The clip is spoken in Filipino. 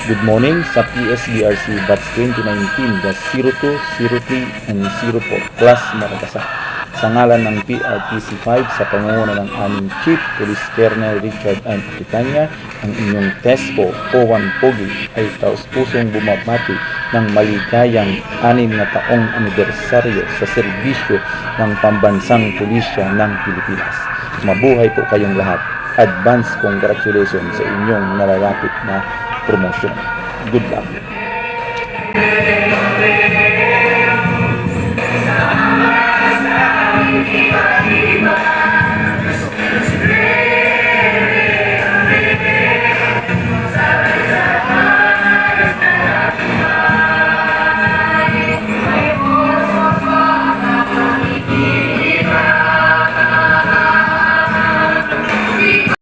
Good morning sa PSBRC Batch 2019-02, 03, and 04 Class Maragasa. Sa ngalan ng PRTC 5 sa pangunguna ng aming Chief Police Colonel Richard M. Aquitania, ang inyong TESPO Owan Pogi ay taus-pusong bumabati ng maligayang 6 na taong anibersaryo sa serbisyo ng pambansang pulisya ng Pilipinas. Mabuhay po kayong lahat. Advance congratulations sa inyong nalalapit na promotion. Good luck.